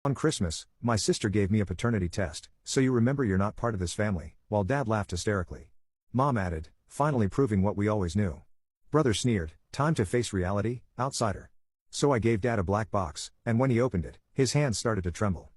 On Christmas, my sister gave me a paternity test, so you remember you're not part of this family, while Dad laughed hysterically. Mom added, finally proving what we always knew. Brother sneered, time to face reality, outsider. So I gave Dad a black box, and when he opened it, his hands started to tremble.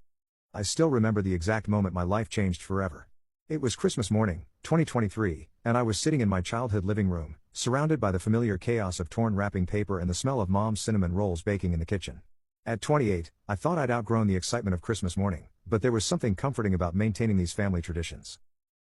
I still remember the exact moment my life changed forever. It was Christmas morning, 2023, and I was sitting in my childhood living room, surrounded by the familiar chaos of torn wrapping paper and the smell of Mom's cinnamon rolls baking in the kitchen. At 28, I thought I'd outgrown the excitement of Christmas morning, but there was something comforting about maintaining these family traditions.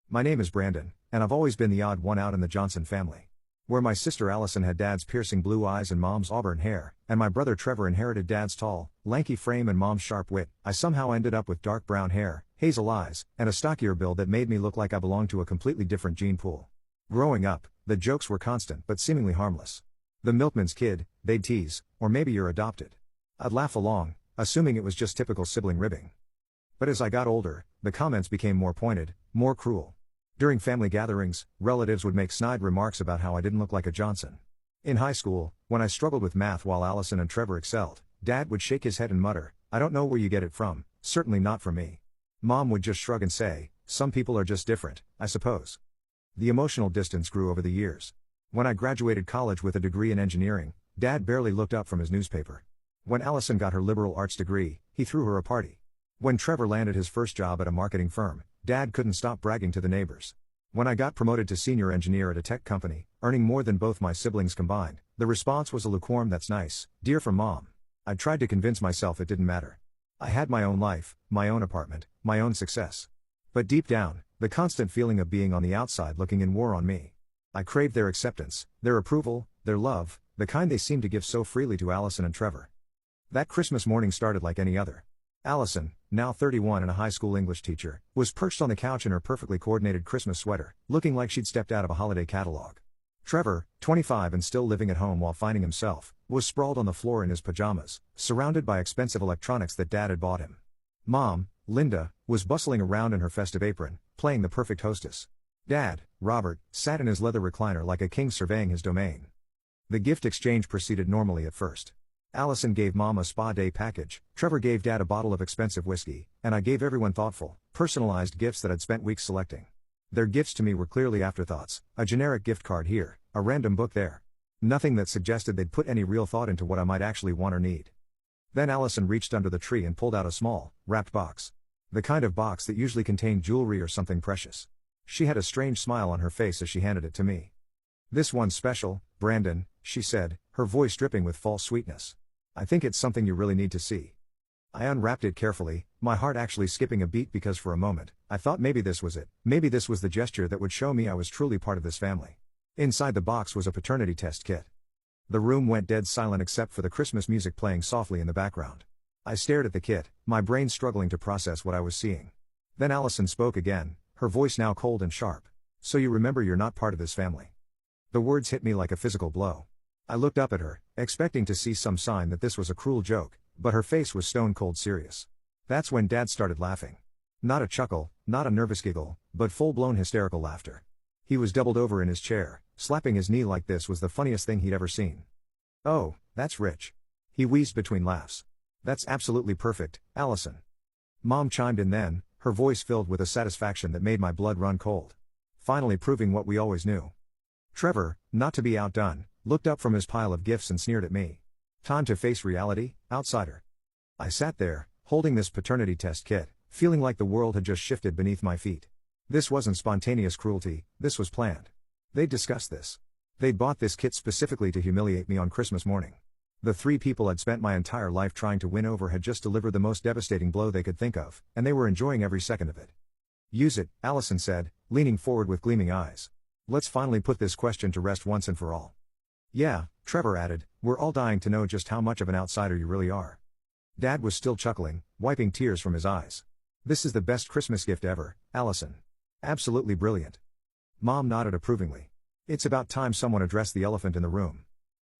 My name is Brandon, and I've always been the odd one out in the Johnson family. Where my sister Allison had Dad's piercing blue eyes and Mom's auburn hair, and my brother Trevor inherited Dad's tall, lanky frame and Mom's sharp wit, I somehow ended up with dark brown hair, hazel eyes, and a stockier build that made me look like I belonged to a completely different gene pool. Growing up, the jokes were constant but seemingly harmless. The milkman's kid, they'd tease, or maybe you're adopted. I'd laugh along, assuming it was just typical sibling ribbing. But as I got older, the comments became more pointed, more cruel. During family gatherings, relatives would make snide remarks about how I didn't look like a Johnson. In high school, when I struggled with math while Allison and Trevor excelled, Dad would shake his head and mutter, I don't know where you get it from, certainly not from me. Mom would just shrug and say, some people are just different, I suppose. The emotional distance grew over the years. When I graduated college with a degree in engineering, Dad barely looked up from his newspaper. When Allison got her liberal arts degree, he threw her a party. When Trevor landed his first job at a marketing firm, Dad couldn't stop bragging to the neighbors. When I got promoted to senior engineer at a tech company, earning more than both my siblings combined, the response was a lukewarm "That's nice, dear" from Mom. I tried to convince myself it didn't matter. I had my own life, my own apartment, my own success. But deep down, the constant feeling of being on the outside looking in wore on me. I craved their acceptance, their approval, their love, the kind they seemed to give so freely to Allison and Trevor. That Christmas morning started like any other. Allison, now 31 and a high school English teacher, was perched on the couch in her perfectly coordinated Christmas sweater, looking like she'd stepped out of a holiday catalog. Trevor, 25 and still living at home while finding himself, was sprawled on the floor in his pajamas, surrounded by expensive electronics that Dad had bought him. Mom, Linda, was bustling around in her festive apron, playing the perfect hostess. Dad, Robert, sat in his leather recliner like a king surveying his domain. The gift exchange proceeded normally at first. Allison gave Mom a spa day package, Trevor gave Dad a bottle of expensive whiskey, and I gave everyone thoughtful, personalized gifts that I'd spent weeks selecting. Their gifts to me were clearly afterthoughts, a generic gift card here, a random book there. Nothing that suggested they'd put any real thought into what I might actually want or need. Then Allison reached under the tree and pulled out a small, wrapped box. The kind of box that usually contained jewelry or something precious. She had a strange smile on her face as she handed it to me. This one's special, Brandon, she said, her voice dripping with false sweetness. I think it's something you really need to see. I unwrapped it carefully, my heart actually skipping a beat because for a moment, I thought maybe this was it. Maybe this was the gesture that would show me I was truly part of this family. Inside the box was a paternity test kit. The room went dead silent except for the Christmas music playing softly in the background. I stared at the kit, my brain struggling to process what I was seeing. Then Allison spoke again, her voice now cold and sharp. So you remember you're not part of this family. The words hit me like a physical blow. I looked up at her, expecting to see some sign that this was a cruel joke, but her face was stone cold serious. That's when Dad started laughing. Not a chuckle, not a nervous giggle, but full-blown hysterical laughter. He was doubled over in his chair, slapping his knee like this was the funniest thing he'd ever seen. Oh, that's rich. He wheezed between laughs. That's absolutely perfect, Allison. Mom chimed in then, her voice filled with a satisfaction that made my blood run cold. Finally proving what we always knew. Trevor, not to be outdone, looked up from his pile of gifts and sneered at me. Time to face reality, outsider. I sat there, holding this paternity test kit, feeling like the world had just shifted beneath my feet. This wasn't spontaneous cruelty, this was planned. They'd discussed this. They'd bought this kit specifically to humiliate me on Christmas morning. The three people I'd spent my entire life trying to win over had just delivered the most devastating blow they could think of, and they were enjoying every second of it. Use it, Allison said, leaning forward with gleaming eyes. Let's finally put this question to rest once and for all. Yeah, Trevor added, we're all dying to know just how much of an outsider you really are. Dad was still chuckling, wiping tears from his eyes. This is the best Christmas gift ever, Allison. Absolutely brilliant. Mom nodded approvingly. It's about time someone addressed the elephant in the room.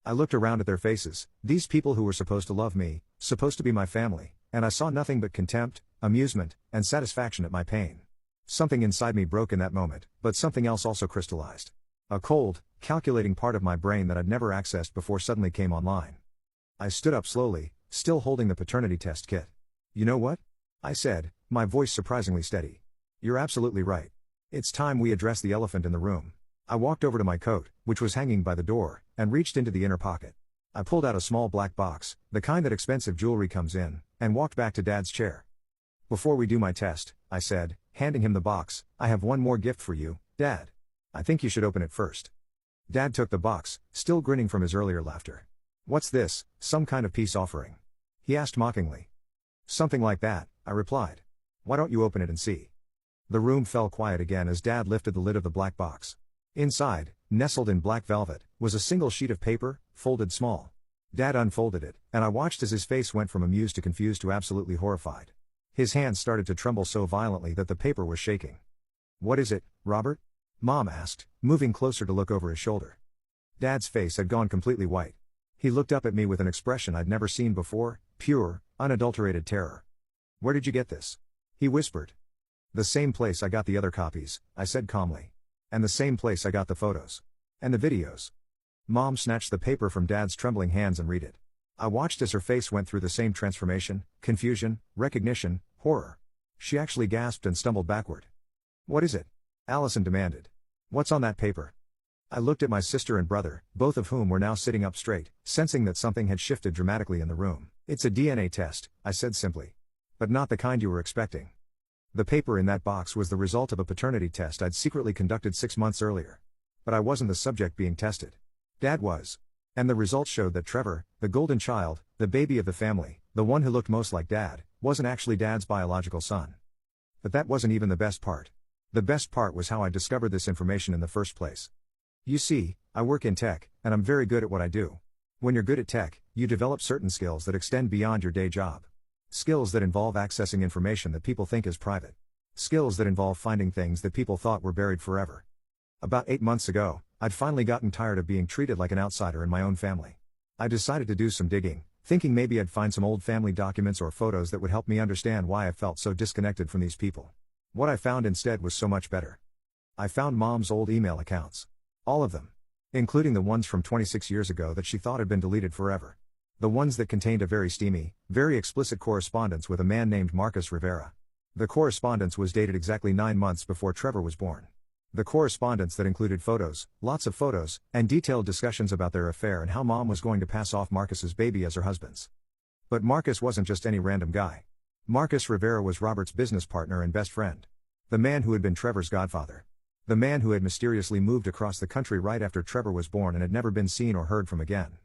I looked around at their faces, these people who were supposed to love me, supposed to be my family, and I saw nothing but contempt, amusement, and satisfaction at my pain. Something inside me broke in that moment, but something else also crystallized. A cold, calculating part of my brain that I'd never accessed before suddenly came online. I stood up slowly, still holding the paternity test kit. You know what? I said, my voice surprisingly steady. You're absolutely right. It's time we address the elephant in the room. I walked over to my coat, which was hanging by the door, and reached into the inner pocket. I pulled out a small black box, the kind that expensive jewelry comes in, and walked back to Dad's chair. Before we do my test, I said, handing him the box, I have one more gift for you, Dad. I think you should open it first. Dad took the box, still grinning from his earlier laughter. What's this, some kind of peace offering? He asked mockingly. Something like that, I replied. Why don't you open it and see? The room fell quiet again as Dad lifted the lid of the black box. Inside, nestled in black velvet, was a single sheet of paper, folded small. Dad unfolded it, and I watched as his face went from amused to confused to absolutely horrified. His hands started to tremble so violently that the paper was shaking. What is it, Robert? Mom asked, moving closer to look over his shoulder. Dad's face had gone completely white. He looked up at me with an expression I'd never seen before, pure, unadulterated terror. Where did you get this? He whispered. The same place I got the other copies, I said calmly. And the same place I got the photos. And the videos. Mom snatched the paper from Dad's trembling hands and read it. I watched as her face went through the same transformation, confusion, recognition, horror. She actually gasped and stumbled backward. What is it? Allison demanded. What's on that paper? I looked at my sister and brother, both of whom were now sitting up straight, sensing that something had shifted dramatically in the room. It's a DNA test, I said simply. But not the kind you were expecting. The paper in that box was the result of a paternity test I'd secretly conducted 6 months earlier. But I wasn't the subject being tested. Dad was. And the results showed that Trevor, the golden child, the baby of the family, the one who looked most like Dad, wasn't actually Dad's biological son. But that wasn't even the best part. The best part was how I discovered this information in the first place. You see, I work in tech, and I'm very good at what I do. When you're good at tech, you develop certain skills that extend beyond your day job. Skills that involve accessing information that people think is private. Skills that involve finding things that people thought were buried forever. About 8 months ago, I'd finally gotten tired of being treated like an outsider in my own family. I decided to do some digging, thinking maybe I'd find some old family documents or photos that would help me understand why I felt so disconnected from these people. What I found instead was so much better. I found Mom's old email accounts. All of them. Including the ones from 26 years ago that she thought had been deleted forever. The ones that contained a very steamy, very explicit correspondence with a man named Marcus Rivera. The correspondence was dated exactly 9 months before Trevor was born. The correspondence that included photos, lots of photos, and detailed discussions about their affair and how Mom was going to pass off Marcus's baby as her husband's. But Marcus wasn't just any random guy. Marcus Rivera was Robert's business partner and best friend. The man who had been Trevor's godfather. The man who had mysteriously moved across the country right after Trevor was born and had never been seen or heard from again.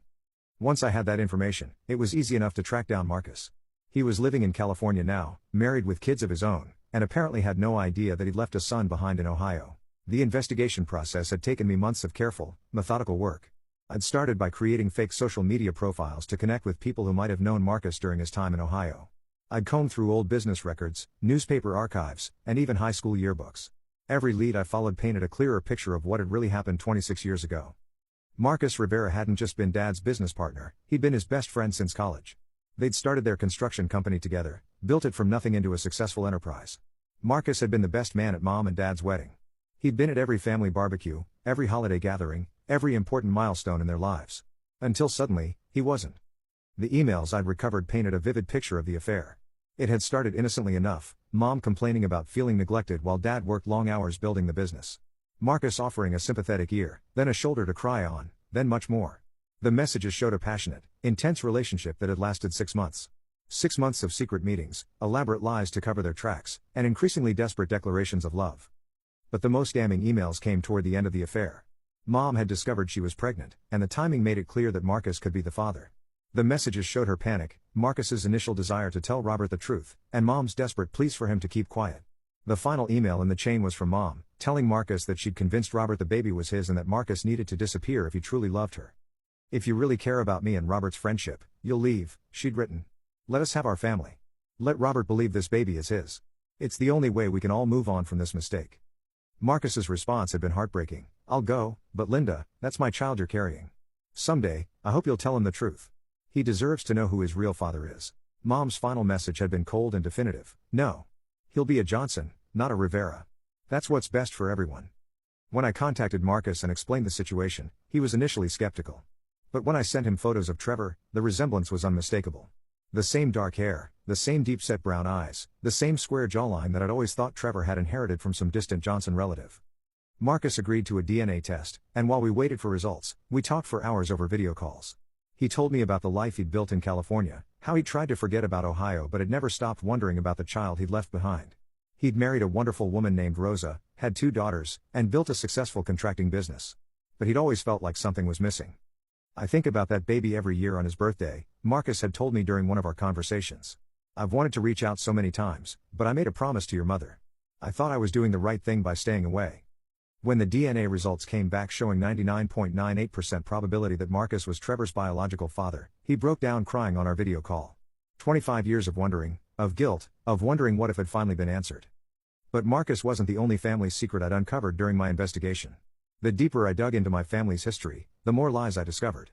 Once I had that information, it was easy enough to track down Marcus. He was living in California now, married with kids of his own, and apparently had no idea that he'd left a son behind in Ohio. The investigation process had taken me months of careful, methodical work. I'd started by creating fake social media profiles to connect with people who might have known Marcus during his time in Ohio. I'd combed through old business records, newspaper archives, and even high school yearbooks. Every lead I followed painted a clearer picture of what had really happened 26 years ago. Marcus Rivera hadn't just been Dad's business partner, he'd been his best friend since college. They'd started their construction company together, built it from nothing into a successful enterprise. Marcus had been the best man at Mom and Dad's wedding. He'd been at every family barbecue, every holiday gathering, every important milestone in their lives. Until suddenly, he wasn't. The emails I'd recovered painted a vivid picture of the affair. It had started innocently enough, Mom complaining about feeling neglected while Dad worked long hours building the business. Marcus offering a sympathetic ear, then a shoulder to cry on, then much more. The messages showed a passionate, intense relationship that had lasted 6 months. 6 months of secret meetings, elaborate lies to cover their tracks, and increasingly desperate declarations of love. But the most damning emails came toward the end of the affair. Mom had discovered she was pregnant, and the timing made it clear that Marcus could be the father. The messages showed her panic, Marcus's initial desire to tell Robert the truth, and Mom's desperate pleas for him to keep quiet. The final email in the chain was from Mom, telling Marcus that she'd convinced Robert the baby was his and that Marcus needed to disappear if he truly loved her. If you really care about me and Robert's friendship, you'll leave, she'd written. Let us have our family. Let Robert believe this baby is his. It's the only way we can all move on from this mistake. Marcus's response had been heartbreaking. I'll go, but Linda, that's my child you're carrying. Someday, I hope you'll tell him the truth. He deserves to know who his real father is. Mom's final message had been cold and definitive. No. He'll be a Johnson, not a Rivera. That's what's best for everyone. When I contacted Marcus and explained the situation, he was initially skeptical. But when I sent him photos of Trevor, the resemblance was unmistakable. The same dark hair, the same deep-set brown eyes, the same square jawline that I'd always thought Trevor had inherited from some distant Johnson relative. Marcus agreed to a DNA test, and while we waited for results, we talked for hours over video calls. He told me about the life he'd built in California, how he'd tried to forget about Ohio but had never stopped wondering about the child he'd left behind. He'd married a wonderful woman named Rosa, had 2 daughters, and built a successful contracting business. But he'd always felt like something was missing. "I think about that baby every year on his birthday," Marcus had told me during one of our conversations. "I've wanted to reach out so many times, but I made a promise to your mother. I thought I was doing the right thing by staying away." When the DNA results came back showing 99.98% probability that Marcus was Trevor's biological father, he broke down crying on our video call. 25 years of wondering, of guilt, of wondering what if had finally been answered. But Marcus wasn't the only family secret I'd uncovered during my investigation. The deeper I dug into my family's history, the more lies I discovered.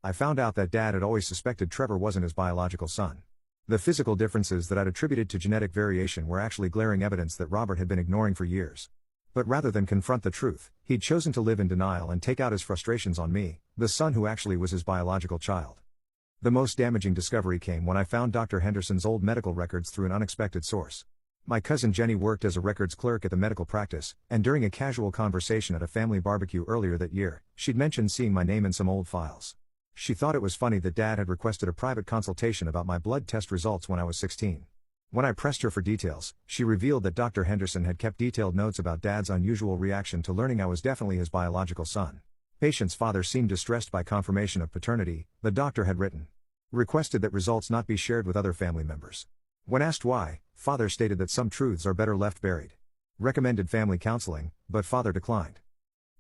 I found out that Dad had always suspected Trevor wasn't his biological son. The physical differences that I'd attributed to genetic variation were actually glaring evidence that Robert had been ignoring for years. But rather than confront the truth, he'd chosen to live in denial and take out his frustrations on me, the son who actually was his biological child. The most damaging discovery came when I found Dr. Henderson's old medical records through an unexpected source. My cousin Jenny worked as a records clerk at the medical practice, and during a casual conversation at a family barbecue earlier that year, she'd mentioned seeing my name in some old files. She thought it was funny that Dad had requested a private consultation about my blood test results when I was 16. When I pressed her for details, she revealed that Dr. Henderson had kept detailed notes about Dad's unusual reaction to learning I was definitely his biological son. Patient's father seemed distressed by confirmation of paternity, the doctor had written. Requested that results not be shared with other family members. When asked why, father stated that some truths are better left buried. Recommended family counseling, but father declined.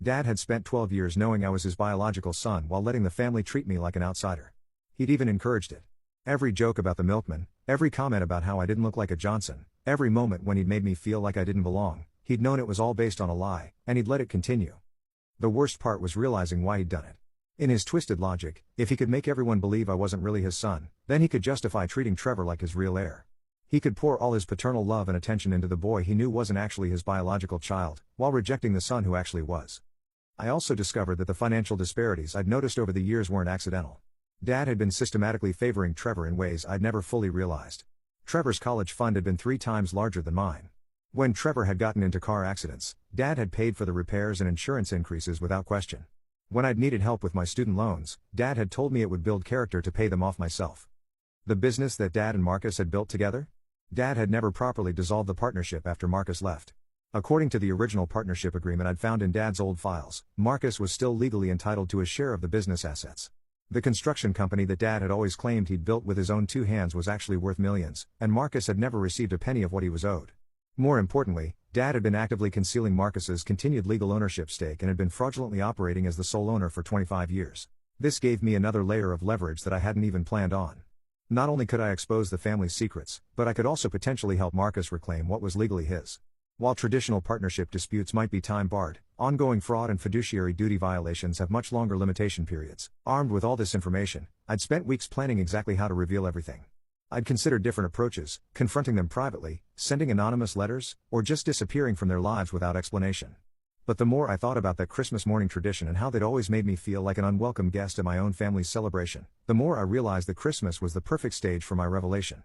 Dad had spent 12 years knowing I was his biological son while letting the family treat me like an outsider. He'd even encouraged it. Every joke about the milkman, every comment about how I didn't look like a Johnson, every moment when he'd made me feel like I didn't belong, he'd known it was all based on a lie, and he'd let it continue. The worst part was realizing why he'd done it. In his twisted logic, if he could make everyone believe I wasn't really his son, then he could justify treating Trevor like his real heir. He could pour all his paternal love and attention into the boy he knew wasn't actually his biological child, while rejecting the son who actually was. I also discovered that the financial disparities I'd noticed over the years weren't accidental. Dad had been systematically favoring Trevor in ways I'd never fully realized. Trevor's college fund had been 3 times larger than mine. When Trevor had gotten into car accidents, Dad had paid for the repairs and insurance increases without question. When I'd needed help with my student loans, Dad had told me it would build character to pay them off myself. The business that Dad and Marcus had built together? Dad had never properly dissolved the partnership after Marcus left. According to the original partnership agreement I'd found in Dad's old files, Marcus was still legally entitled to a share of the business assets. The construction company that Dad had always claimed he'd built with his own 2 hands was actually worth millions, and Marcus had never received a penny of what he was owed. More importantly, Dad had been actively concealing Marcus's continued legal ownership stake and had been fraudulently operating as the sole owner for 25 years. This gave me another layer of leverage that I hadn't even planned on. Not only could I expose the family's secrets, but I could also potentially help Marcus reclaim what was legally his. While traditional partnership disputes might be time-barred, ongoing fraud and fiduciary duty violations have much longer limitation periods. Armed with all this information, I'd spent weeks planning exactly how to reveal everything. I'd considered different approaches, confronting them privately, sending anonymous letters, or just disappearing from their lives without explanation. But the more I thought about that Christmas morning tradition and how they'd always made me feel like an unwelcome guest at my own family's celebration, the more I realized that Christmas was the perfect stage for my revelation.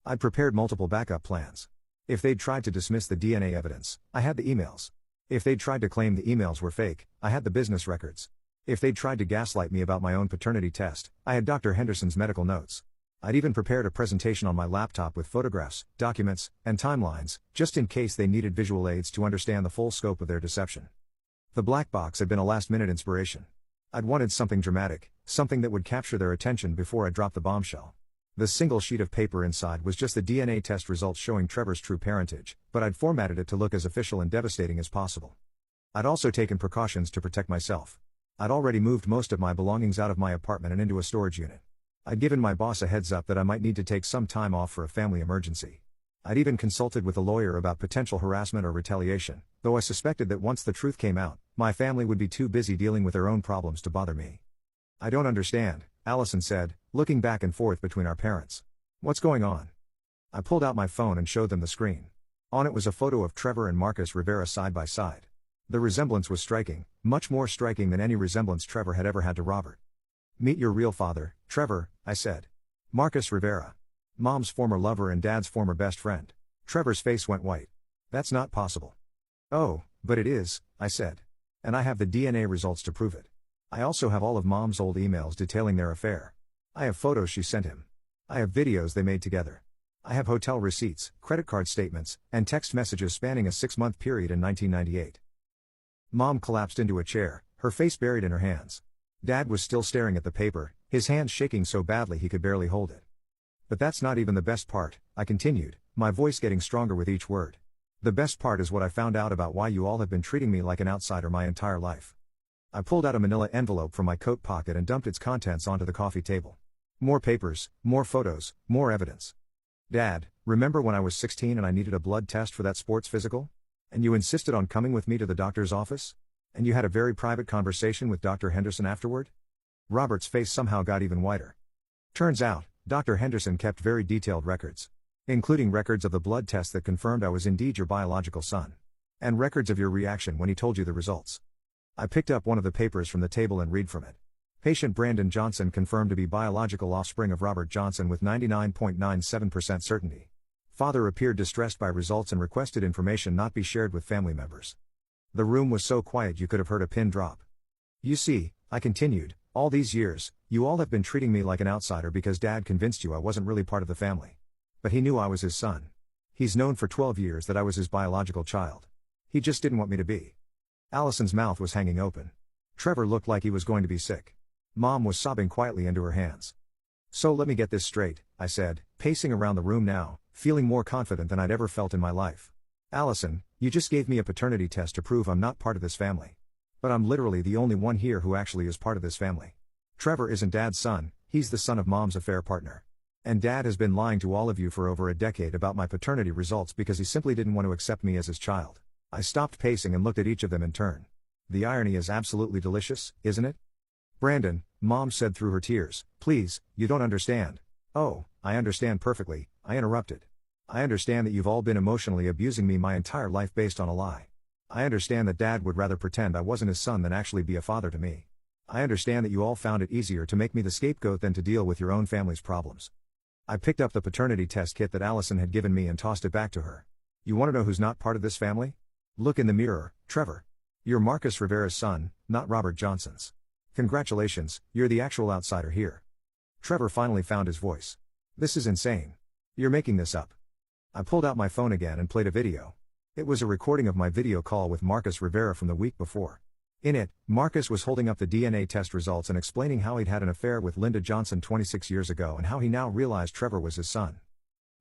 I'd prepared multiple backup plans. If they'd tried to dismiss the DNA evidence, I had the emails. If they'd tried to claim the emails were fake, I had the business records. If they'd tried to gaslight me about my own paternity test, I had Dr. Henderson's medical notes. I'd even prepared a presentation on my laptop with photographs, documents, and timelines, just in case they needed visual aids to understand the full scope of their deception. The black box had been a last-minute inspiration. I'd wanted something dramatic, something that would capture their attention before I dropped the bombshell. The single sheet of paper inside was just the DNA test results showing Trevor's true parentage, but I'd formatted it to look as official and devastating as possible. I'd also taken precautions to protect myself. I'd already moved most of my belongings out of my apartment and into a storage unit. I'd given my boss a heads up that I might need to take some time off for a family emergency. I'd even consulted with a lawyer about potential harassment or retaliation, though I suspected that once the truth came out, my family would be too busy dealing with their own problems to bother me. "I don't understand," Allison said, looking back and forth between our parents. "What's going on?" I pulled out my phone and showed them the screen. On it was a photo of Trevor and Marcus Rivera side by side. The resemblance was striking, much more striking than any resemblance Trevor had ever had to Robert. "Meet your real father, Trevor," I said. Marcus Rivera. Mom's former lover and Dad's former best friend. Trevor's face went white. That's not possible. Oh, but it is, I said. And I have the DNA results to prove it. I also have all of Mom's old emails detailing their affair. I have photos she sent him. I have videos they made together. I have hotel receipts, credit card statements, and text messages spanning a 6-month period in 1998. Mom collapsed into a chair, her face buried in her hands. Dad was still staring at the paper, his hands shaking so badly he could barely hold it. But that's not even the best part, I continued, my voice getting stronger with each word. The best part is what I found out about why you all have been treating me like an outsider my entire life. I pulled out a manila envelope from my coat pocket and dumped its contents onto the coffee table. More papers, more photos, more evidence. Dad, remember when I was 16 and I needed a blood test for that sports physical? And you insisted on coming with me to the doctor's office? And you had a very private conversation with Dr. Henderson afterward? Robert's face somehow got even whiter. Turns out, Dr. Henderson kept very detailed records. Including records of the blood test that confirmed I was indeed your biological son. And records of your reaction when he told you the results. I picked up one of the papers from the table and read from it. Patient Brandon Johnson confirmed to be biological offspring of Robert Johnson with 99.97% certainty. Father appeared distressed by results and requested information not be shared with family members. The room was so quiet you could have heard a pin drop. You see, I continued, all these years, you all have been treating me like an outsider because Dad convinced you I wasn't really part of the family. But he knew I was his son. He's known for 12 years that I was his biological child. He just didn't want me to be. Allison's mouth was hanging open. Trevor looked like he was going to be sick. Mom was sobbing quietly into her hands. So let me get this straight, I said, pacing around the room now, feeling more confident than I'd ever felt in my life. Allison, you just gave me a paternity test to prove I'm not part of this family. But I'm literally the only one here who actually is part of this family. Trevor isn't Dad's son, he's the son of Mom's affair partner. And Dad has been lying to all of you for over a decade about my paternity results because he simply didn't want to accept me as his child. I stopped pacing and looked at each of them in turn. The irony is absolutely delicious, isn't it? Brandon, Mom said through her tears, please, you don't understand. Oh, I understand perfectly, I interrupted. I understand that you've all been emotionally abusing me my entire life based on a lie. I understand that Dad would rather pretend I wasn't his son than actually be a father to me. I understand that you all found it easier to make me the scapegoat than to deal with your own family's problems. I picked up the paternity test kit that Allison had given me and tossed it back to her. You want to know who's not part of this family? Look in the mirror, Trevor. You're Marcus Rivera's son, not Robert Johnson's. Congratulations, you're the actual outsider here. Trevor finally found his voice. This is insane. You're making this up. I pulled out my phone again and played a video. It was a recording of my video call with Marcus Rivera from the week before. In it, Marcus was holding up the DNA test results and explaining how he'd had an affair with Linda Johnson 26 years ago and how he now realized Trevor was his son.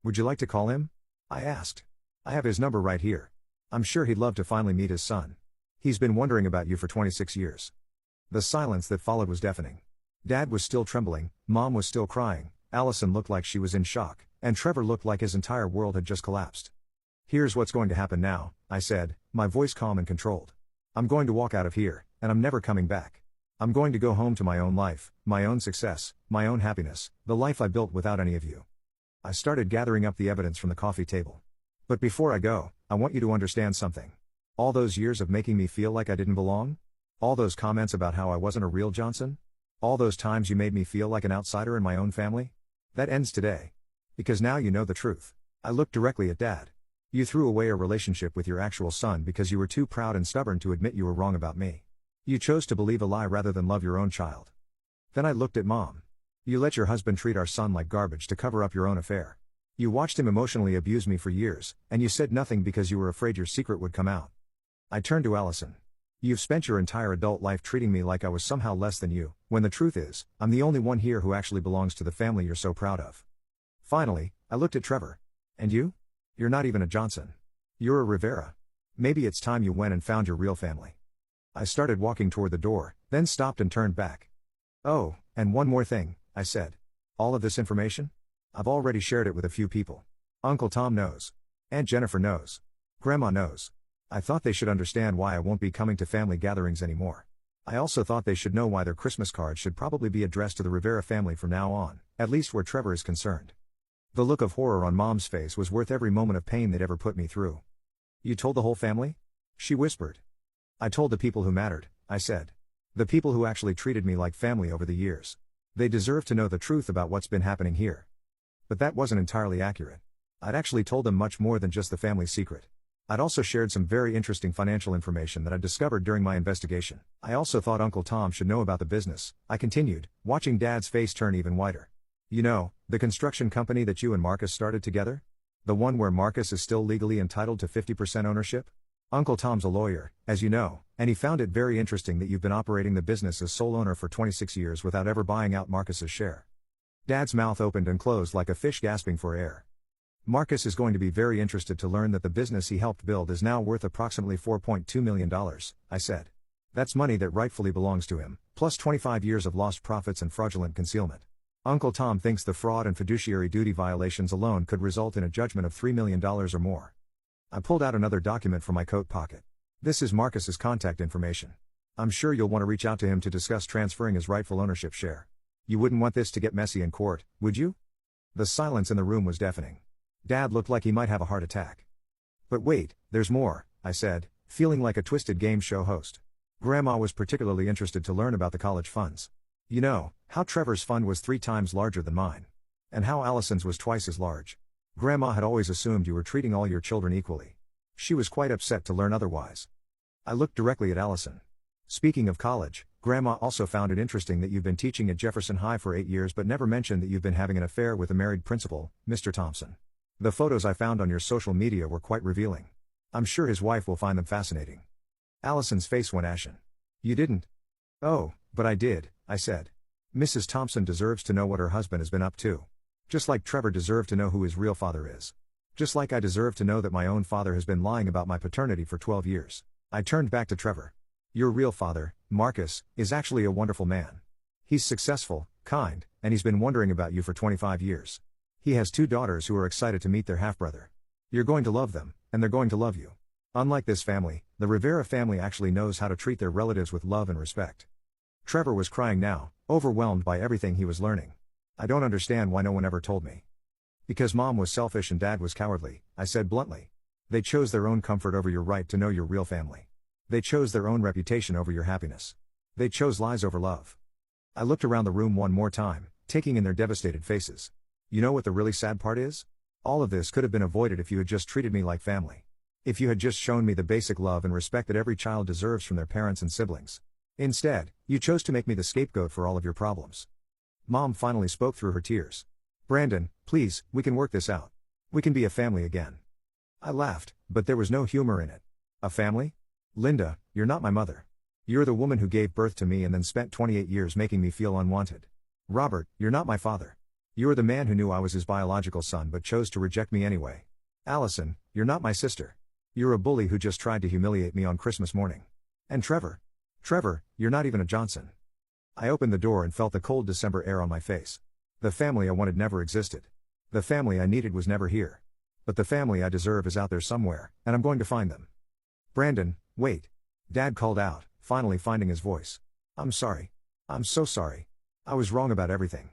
Would you like to call him? I asked. I have his number right here. I'm sure he'd love to finally meet his son. He's been wondering about you for 26 years. The silence that followed was deafening. Dad was still trembling, Mom was still crying, Allison looked like she was in shock, and Trevor looked like his entire world had just collapsed. Here's what's going to happen now, I said, my voice calm and controlled. I'm going to walk out of here, and I'm never coming back. I'm going to go home to my own life, my own success, my own happiness, the life I built without any of you. I started gathering up the evidence from the coffee table. But before I go, I want you to understand something. All those years of making me feel like I didn't belong? All those comments about how I wasn't a real Johnson? All those times you made me feel like an outsider in my own family? That ends today. Because now you know the truth. I looked directly at Dad. You threw away a relationship with your actual son because you were too proud and stubborn to admit you were wrong about me. You chose to believe a lie rather than love your own child. Then I looked at Mom. You let your husband treat our son like garbage to cover up your own affair. You watched him emotionally abuse me for years, and you said nothing because you were afraid your secret would come out. I turned to Allison. You've spent your entire adult life treating me like I was somehow less than you, when the truth is, I'm the only one here who actually belongs to the family you're so proud of. Finally, I looked at Trevor. And you? You're not even a Johnson. You're a Rivera. Maybe it's time you went and found your real family. I started walking toward the door, then stopped and turned back. Oh, and one more thing, I said. All of this information? I've already shared it with a few people. Uncle Tom knows. Aunt Jennifer knows. Grandma knows. I thought they should understand why I won't be coming to family gatherings anymore. I also thought they should know why their Christmas cards should probably be addressed to the Rivera family from now on, at least where Trevor is concerned. The look of horror on Mom's face was worth every moment of pain they'd ever put me through. You told the whole family? She whispered. I told the people who mattered, I said. The people who actually treated me like family over the years. They deserve to know the truth about what's been happening here. But that wasn't entirely accurate. I'd actually told them much more than just the family secret. I'd also shared some very interesting financial information that I discovered during my investigation. I also thought Uncle Tom should know about the business, I continued, watching Dad's face turn even whiter. You know, the construction company that you and Marcus started together? The one where Marcus is still legally entitled to 50% ownership? Uncle Tom's a lawyer, as you know, and he found it very interesting that you've been operating the business as sole owner for 26 years without ever buying out Marcus's share. Dad's mouth opened and closed like a fish gasping for air. Marcus is going to be very interested to learn that the business he helped build is now worth approximately $4.2 million, I said. That's money that rightfully belongs to him, plus 25 years of lost profits and fraudulent concealment. Uncle Tom thinks the fraud and fiduciary duty violations alone could result in a judgment of $3 million or more. I pulled out another document from my coat pocket. This is Marcus's contact information. I'm sure you'll want to reach out to him to discuss transferring his rightful ownership share. You wouldn't want this to get messy in court, would you? The silence in the room was deafening. Dad looked like he might have a heart attack. But wait, there's more, I said, feeling like a twisted game show host. Grandma was particularly interested to learn about the college funds. You know, how Trevor's fund was 3 times larger than mine. And how Allison's was twice as large. Grandma had always assumed you were treating all your children equally. She was quite upset to learn otherwise. I looked directly at Allison. Speaking of college, Grandma also found it interesting that you've been teaching at Jefferson High for 8 years but never mentioned that you've been having an affair with a married principal, Mr. Thompson. The photos I found on your social media were quite revealing. I'm sure his wife will find them fascinating. Allison's face went ashen. You didn't? Oh, but I did, I said. Mrs. Thompson deserves to know what her husband has been up to. Just like Trevor deserved to know who his real father is. Just like I deserve to know that my own father has been lying about my paternity for 12 years. I turned back to Trevor. Your real father, Marcus, is actually a wonderful man. He's successful, kind, and he's been wondering about you for 25 years. He has 2 daughters who are excited to meet their half-brother. You're going to love them, and they're going to love you. Unlike this family, the Rivera family actually knows how to treat their relatives with love and respect. Trevor was crying now, overwhelmed by everything he was learning. I don't understand why no one ever told me. Because Mom was selfish and Dad was cowardly, I said bluntly. They chose their own comfort over your right to know your real family. They chose their own reputation over your happiness. They chose lies over love. I looked around the room one more time, taking in their devastated faces. You know what the really sad part is? All of this could have been avoided if you had just treated me like family. If you had just shown me the basic love and respect that every child deserves from their parents and siblings. Instead, you chose to make me the scapegoat for all of your problems. Mom finally spoke through her tears. Brandon, please, we can work this out. We can be a family again. I laughed, but there was no humor in it. A family? Linda, you're not my mother. You're the woman who gave birth to me and then spent 28 years making me feel unwanted. Robert, you're not my father. You're the man who knew I was his biological son but chose to reject me anyway. Allison, you're not my sister. You're a bully who just tried to humiliate me on Christmas morning. And Trevor, you're not even a Johnson. I opened the door and felt the cold December air on my face. The family I wanted never existed. The family I needed was never here. But the family I deserve is out there somewhere, and I'm going to find them. Brandon, wait. Dad called out, finally finding his voice. I'm sorry. I'm so sorry. I was wrong about everything.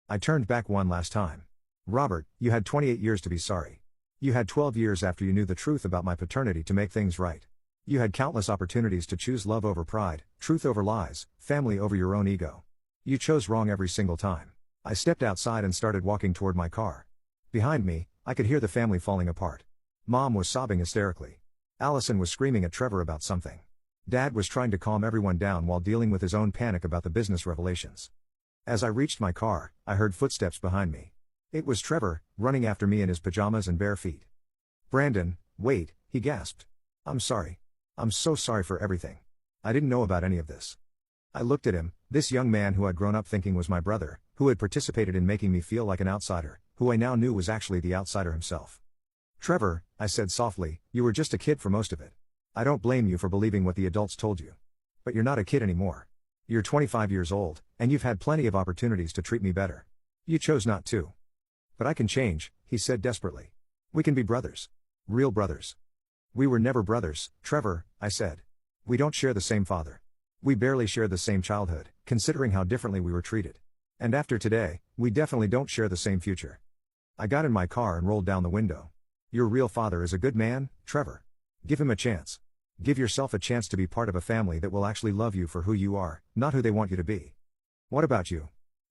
I turned back one last time. Robert, you had 28 years to be sorry. You had 12 years after you knew the truth about my paternity to make things right. You had countless opportunities to choose love over pride, truth over lies, family over your own ego. You chose wrong every single time. I stepped outside and started walking toward my car. Behind me, I could hear the family falling apart. Mom was sobbing hysterically. Allison was screaming at Trevor about something. Dad was trying to calm everyone down while dealing with his own panic about the business revelations. As I reached my car, I heard footsteps behind me. It was Trevor, running after me in his pajamas and bare feet. Brandon, wait, he gasped. I'm sorry. I'm so sorry for everything. I didn't know about any of this. I looked at him, this young man who I'd grown up thinking was my brother, who had participated in making me feel like an outsider, who I now knew was actually the outsider himself. Trevor, I said softly, you were just a kid for most of it. I don't blame you for believing what the adults told you. But you're not a kid anymore. You're 25 years old, and you've had plenty of opportunities to treat me better. You chose not to. But I can change, he said desperately. We can be brothers. Real brothers. We were never brothers, Trevor, I said. We don't share the same father. We barely share the same childhood, considering how differently we were treated. And after today, we definitely don't share the same future. I got in my car and rolled down the window. Your real father is a good man, Trevor. Give him a chance. Give yourself a chance to be part of a family that will actually love you for who you are, not who they want you to be. What about you?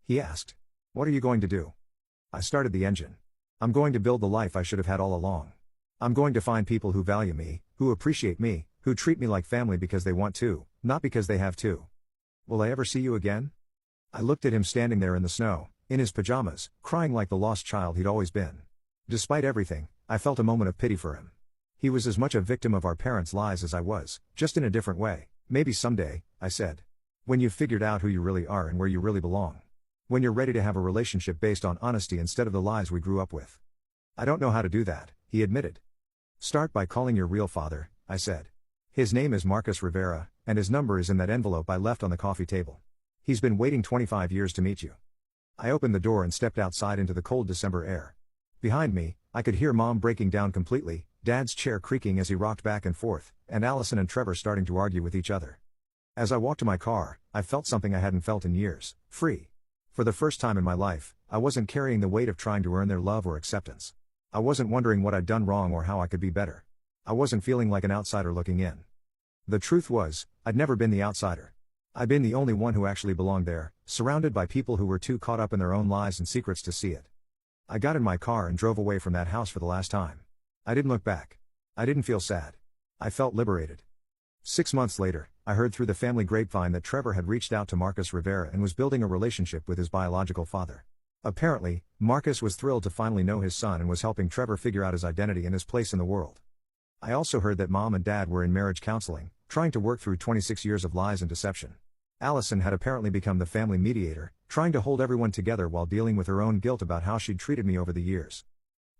He asked. What are you going to do? I started the engine. I'm going to build the life I should have had all along. I'm going to find people who value me, who appreciate me, who treat me like family because they want to, not because they have to. Will I ever see you again? I looked at him standing there in the snow, in his pajamas, crying like the lost child he'd always been. Despite everything, I felt a moment of pity for him. He was as much a victim of our parents' lies as I was, just in a different way. Maybe someday, I said. When you've figured out who you really are and where you really belong. When you're ready to have a relationship based on honesty instead of the lies we grew up with. I don't know how to do that, he admitted. Start by calling your real father, I said. His name is Marcus Rivera, and his number is in that envelope I left on the coffee table. He's been waiting 25 years to meet you. I opened the door and stepped outside into the cold December air. Behind me, I could hear Mom breaking down completely, Dad's chair creaking as he rocked back and forth, and Allison and Trevor starting to argue with each other. As I walked to my car, I felt something I hadn't felt in years, free. For the first time in my life, I wasn't carrying the weight of trying to earn their love or acceptance. I wasn't wondering what I'd done wrong or how I could be better. I wasn't feeling like an outsider looking in. The truth was, I'd never been the outsider. I'd been the only one who actually belonged there, surrounded by people who were too caught up in their own lies and secrets to see it. I got in my car and drove away from that house for the last time. I didn't look back. I didn't feel sad. I felt liberated. 6 months later, I heard through the family grapevine that Trevor had reached out to Marcus Rivera and was building a relationship with his biological father. Apparently, Marcus was thrilled to finally know his son and was helping Trevor figure out his identity and his place in the world. I also heard that Mom and Dad were in marriage counseling, trying to work through 26 years of lies and deception. Allison had apparently become the family mediator, trying to hold everyone together while dealing with her own guilt about how she'd treated me over the years.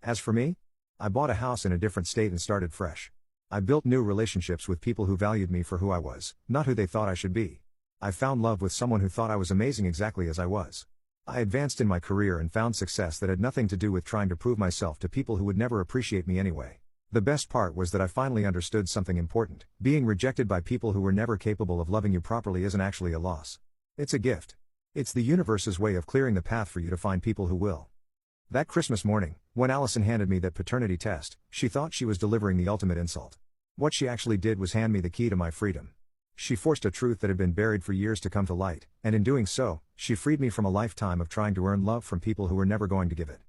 As for me, I bought a house in a different state and started fresh. I built new relationships with people who valued me for who I was, not who they thought I should be. I found love with someone who thought I was amazing exactly as I was. I advanced in my career and found success that had nothing to do with trying to prove myself to people who would never appreciate me anyway. The best part was that I finally understood something important. Being rejected by people who were never capable of loving you properly isn't actually a loss. It's a gift. It's the universe's way of clearing the path for you to find people who will. That Christmas morning, when Allison handed me that paternity test, she thought she was delivering the ultimate insult. What she actually did was hand me the key to my freedom. She forced a truth that had been buried for years to come to light, and in doing so, she freed me from a lifetime of trying to earn love from people who were never going to give it.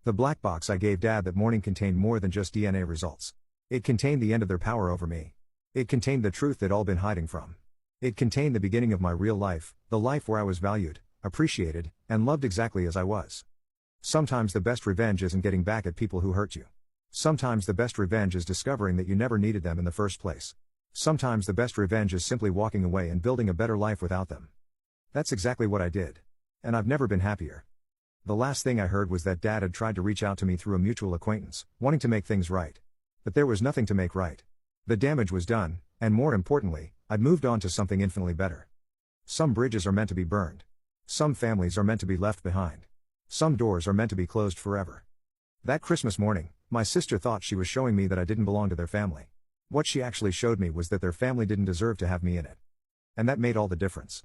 The black box I gave Dad that morning contained more than just DNA results. It contained the end of their power over me. It contained the truth they'd all been hiding from. It contained the beginning of my real life, the life where I was valued, appreciated, and loved exactly as I was. Sometimes the best revenge isn't getting back at people who hurt you. Sometimes the best revenge is discovering that you never needed them in the first place. Sometimes the best revenge is simply walking away and building a better life without them. That's exactly what I did. And I've never been happier. The last thing I heard was that Dad had tried to reach out to me through a mutual acquaintance, wanting to make things right. But there was nothing to make right. The damage was done, and more importantly, I'd moved on to something infinitely better. Some bridges are meant to be burned. Some families are meant to be left behind. Some doors are meant to be closed forever. That Christmas morning, my sister thought she was showing me that I didn't belong to their family. What she actually showed me was that their family didn't deserve to have me in it. And that made all the difference.